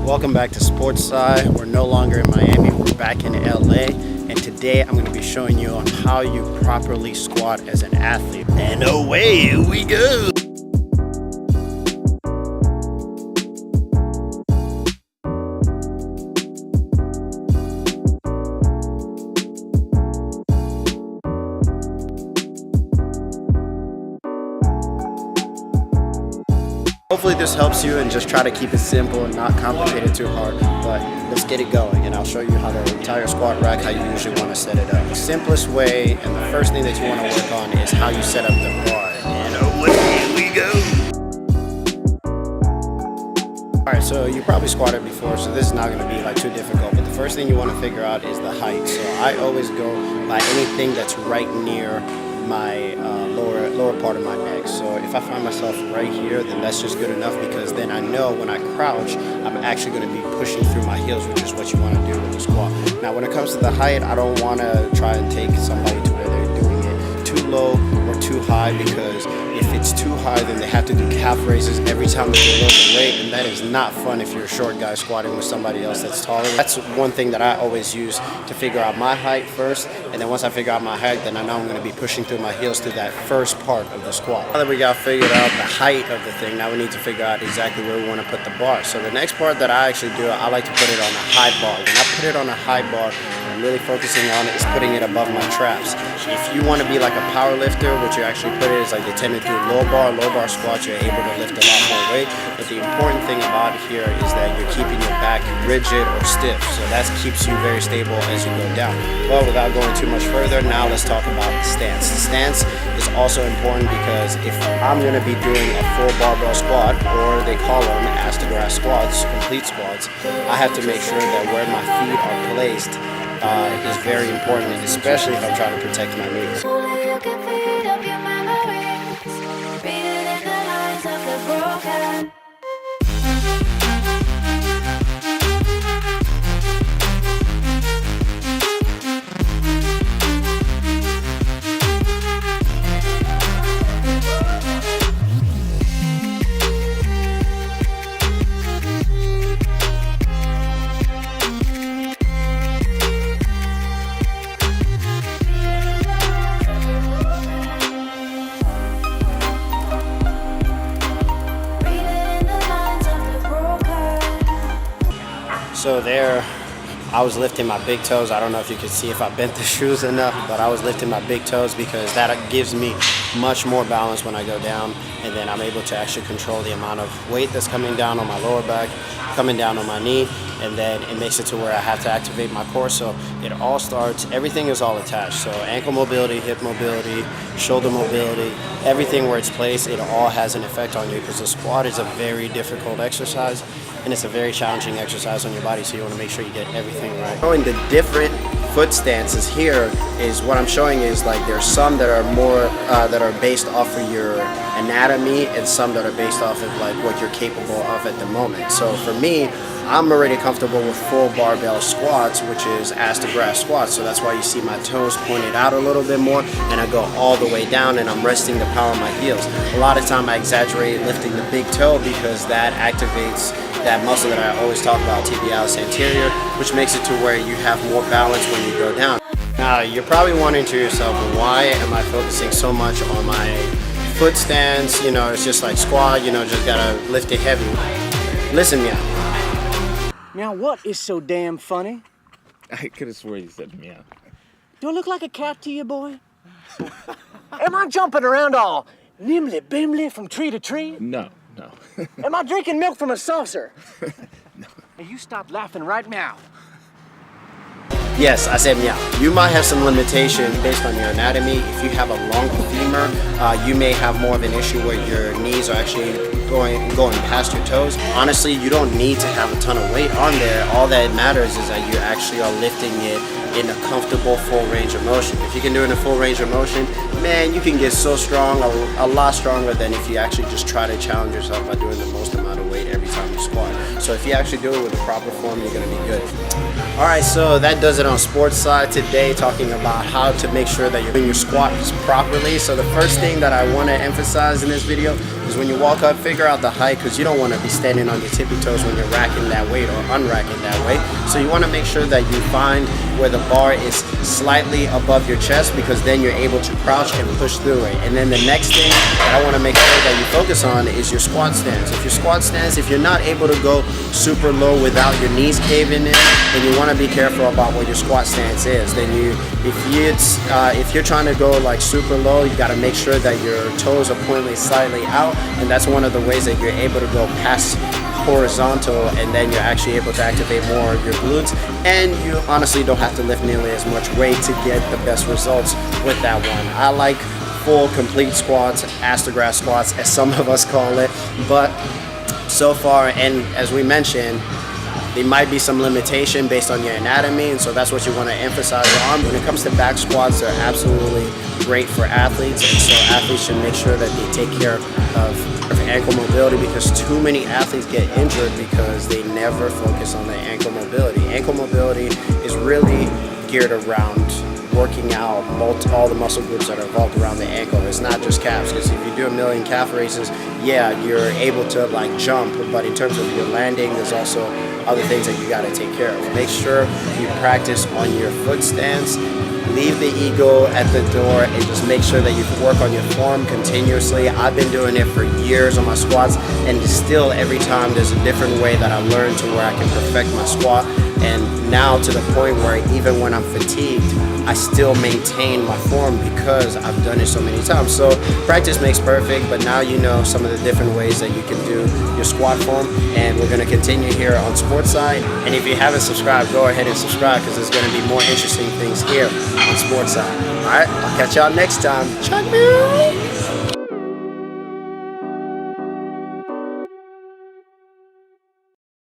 Welcome back to Sportscy. We're no longer in Miami, we're back in LA, and today I'm going to be showing you on how you properly squat as an athlete. And away we go! Hopefully this helps you, and just try to keep it simple and not complicate it too hard. But let's get it going, and I'll show you how the entire squat rack, how you usually want to set it up. The simplest way and the first thing that you want to work on is how you set up the bar. And away we go! Alright, so you probably squatted before, so this is not going to be like too difficult. But the first thing you want to figure out is the height. So I always go by anything that's right near my lower part of my neck. So if I find myself right here, then that's just good enough, because then I know when I crouch, I'm actually going to be pushing through my heels, which is what you want to do with the squat. Now when it comes to the height, I don't want to try and take somebody to where they're doing it too low or too high, because if it's too high, then they have to do calf raises every time that they load the weight, and that is not fun if you're a short guy squatting with somebody else that's taller. That's one thing that I always use to figure out my height first, and then once I figure out my height, then I know I'm going to be pushing through my heels through that first part of the squat. Now that we got figured out the height of the thing, now we need to figure out exactly where we want to put the bar. So the next part that I actually do, I like to put it on a high bar. When I put it on a high bar, I'm really focusing on it is putting it above my traps. If you want to be like a power lifter, what you actually put it is like they tend to do low bar squats, you're able to lift a lot more weight. But the important thing about it here is that you're keeping your back rigid or stiff. So that keeps you very stable as you go down. Well, without going too much further, now let's talk about the stance. The stance is also important, because if I'm going to be doing a full barbell squat, or they call them ass to grass squats, complete squats, I have to make sure that where my feet are placed is very important, especially if I'm trying to protect my knees. So there, I was lifting my big toes. I don't know if you can see if I bent the shoes enough, but I was lifting my big toes, because that gives me much more balance when I go down, and then I'm able to actually control the amount of weight that's coming down on my lower back, coming down on my knee, and then it makes it to where I have to activate my core. So it all starts, everything is all attached. So ankle mobility, hip mobility, shoulder mobility, everything where it's placed, it all has an effect on you, because the squat is a very difficult exercise, and it's a very challenging exercise on your body, so you want to make sure you get everything right. Showing the different foot stances here is what I'm showing is like there's some that are more that are based off of your anatomy, and some that are based off of like what you're capable of at the moment. So for me, I'm already comfortable with full barbell squats, which is ass to grass squats. So that's why you see my toes pointed out a little bit more, and I go all the way down, and I'm resting the power of my heels. A lot of time I exaggerate lifting the big toe, because that activates that muscle that I always talk about, tibialis anterior, which makes it to where you have more balance when you go down. Now you're probably wondering to yourself, why am I focusing so much on my foot stance? You know, it's just like squat, you know, just gotta lift it heavy. Listen, meow. Meow, what is so damn funny? I could have sworn you said meow. Do I look like a cat to you, boy? Am I jumping around all nimbly-bimbly from tree to tree? No, no. Am I drinking milk from a saucer? No. Now you stop laughing right now. Yes, I said meow. You might have some limitation based on your anatomy. If you have a long femur, you may have more of an issue where your knees are actually going past your toes. Honestly, you don't need to have a ton of weight on there. All that matters is that you actually are lifting it in a comfortable full range of motion. If you can do it in a full range of motion, man, you can get so strong, a lot stronger than if you actually just try to challenge yourself by doing the most amount of weight every time you squat. So if you actually do it with the proper form, you're gonna be good. All right, so that does it on Sportscy today, talking about how to make sure that you're doing your squats properly. So the first thing that I wanna emphasize in this video is when you walk up, figure out the height, because you don't want to be standing on your tippy toes when you're racking that weight or unracking that weight. So you want to make sure that you find where the bar is slightly above your chest, because then you're able to crouch and push through it. And then the next thing that I want to make sure that you focus on is your squat stance. If you're not able to go super low without your knees caving in, then you want to be careful about what your squat stance is. Then if you're trying to go like super low, you got to make sure that your toes are pointing slightly out, and that's one of the ways that you're able to go past horizontal, and then you're actually able to activate more of your glutes, and you honestly don't have to lift nearly as much weight to get the best results with that one. I like full complete squats, ass to grass squats as some of us call it, but so far, and as we mentioned, there might be some limitation based on your anatomy, and so that's what you want to emphasize on. When it comes to back squats, they're absolutely great for athletes, and so athletes should make sure that they take care of ankle mobility, because too many athletes get injured because they never focus on their ankle mobility. Ankle mobility is really geared around working out all the muscle groups that are involved around the ankle. It's not just calves, because if you do 1 million calf raises, yeah, you're able to like jump, but in terms of your landing, there's also other things that you got to take care of. Make sure you practice on your foot stance. Leave the ego at the door and just make sure that you work on your form continuously. I've been doing it for years on my squats, and still every time there's a different way that I learn to where I can perfect my squat. And now to the point where even when I'm fatigued, I still maintain my form because I've done it so many times. So practice makes perfect, but now you know some of the different ways that you can do your squat form, and we're going to continue here on Sportscy. And if you haven't subscribed, go ahead and subscribe, because there's going to be more interesting things here on Sportscy. All right, I'll catch y'all next time. Check me out.